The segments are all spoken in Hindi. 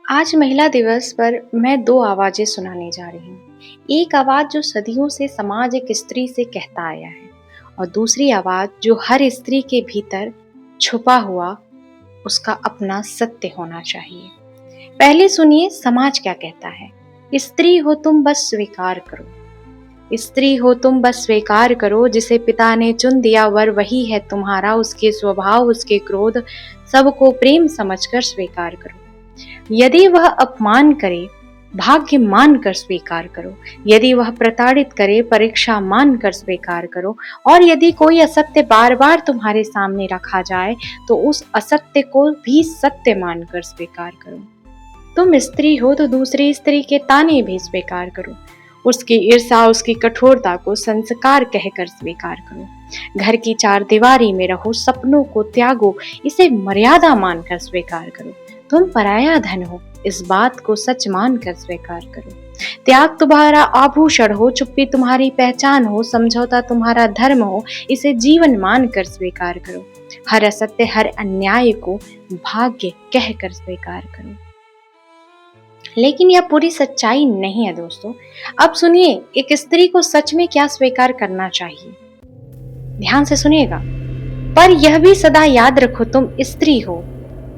आज महिला दिवस पर मैं दो आवाजें सुनाने जा रही हूँ। एक आवाज जो सदियों से समाज एक स्त्री से कहता आया है और दूसरी आवाज जो हर स्त्री के भीतर छुपा हुआ उसका अपना सत्य होना चाहिए। पहले सुनिए समाज क्या कहता है। स्त्री हो तुम बस स्वीकार करो। स्त्री हो तुम बस स्वीकार करो, जिसे पिता ने चुन दिया वर वही है तुम्हारा। उसके स्वभाव उसके क्रोध सबको प्रेम समझकर स्वीकार करो। यदि वह अपमान करे भाग्य मान कर स्वीकार करो। यदि वह प्रताड़ित करे परीक्षा मान कर स्वीकार करो। और यदि कोई असत्य बार बार तुम्हारे सामने रखा जाए तो उस असत्य को भी सत्य मानकर स्वीकार करो। तुम स्त्री हो तो दूसरी स्त्री के ताने भी स्वीकार करो। उसकी ईर्षा उसकी कठोरता को संस्कार कहकर स्वीकार करो। घर की चार दीवारी में रहो, सपनों को त्यागो, इसे मर्यादा मानकर स्वीकार करो। तुम पराया धन हो, इस बात को सच मानकर स्वीकार करो। त्याग तुम्हारा आभूषण हो, चुप्पी तुम्हारी पहचान हो, समझौता तुम्हारा धर्म हो, इसे जीवन मानकर स्वीकार करो। हर असत्य हर अन्याय को भाग्य कहकर स्वीकार करो। लेकिन यह पूरी सच्चाई नहीं है दोस्तों। अब सुनिए एक स्त्री को सच में क्या स्वीकार करना चाहिए। ध्यान से सुनिएगा। पर यह भी सदा याद रखो, तुम स्त्री हो।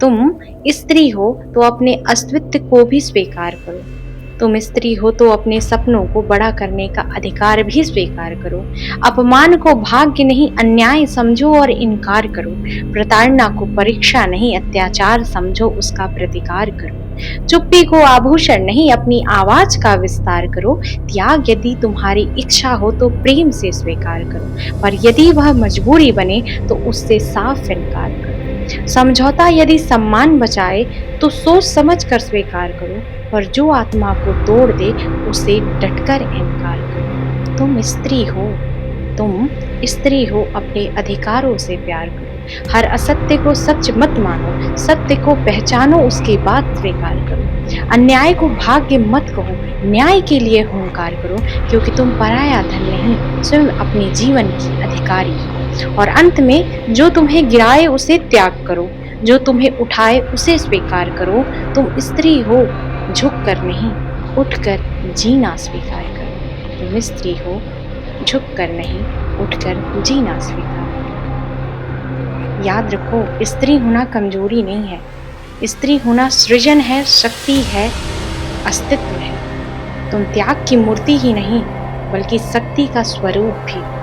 तुम स्त्री हो तो अपने अस्तित्व को भी स्वीकार करो। तुम स्त्री हो तो अपने सपनों को बड़ा करने का अधिकार भी स्वीकार करो। अपमान को भाग्य नहीं अन्याय समझो और इनकार करो। प्रताड़ना को परीक्षा नहीं अत्याचार समझो, उसका प्रतिकार करो। चुप्पी को आभूषण नहीं अपनी आवाज का विस्तार करो। त्याग यदि तुम्हारी इच्छा हो तो प्रेम से स्वीकार करो, पर यदि वह मजबूरी बने तो उससे साफ इनकार करो। समझौता यदि सम्मान बचाए तो सोच समझ कर स्वीकार करो, पर जो आत्मा को तोड़ दे उसे डटकर इनकार करो। तुम स्त्री हो, तुम स्त्री हो, अपने अधिकारों से प्यार करो। हर असत्य को सच मत मानो, सत्य को पहचानो, उसकी बात स्वीकार करो। अन्याय को भाग्य मत कहो, न्याय के लिए हुंकार करो, क्योंकि तुम पराया धन नहीं स्वयं अपने जीवन की अधिकारी हो। और अंत में जो तुम्हें गिराए उसे त्याग करो, जो तुम्हें उठाए उसे स्वीकार करो। तुम स्त्री हो, झुक कर नहीं उठकर जीना स्वीकार करो। तुम स्त्री हो, झुक कर नहीं उठकर जीना स्वीकार करो। याद रखो, स्त्री होना कमजोरी नहीं है। स्त्री होना सृजन है, शक्ति है, अस्तित्व है। तुम त्याग की मूर्ति ही नहीं बल्कि शक्ति का स्वरूप भी।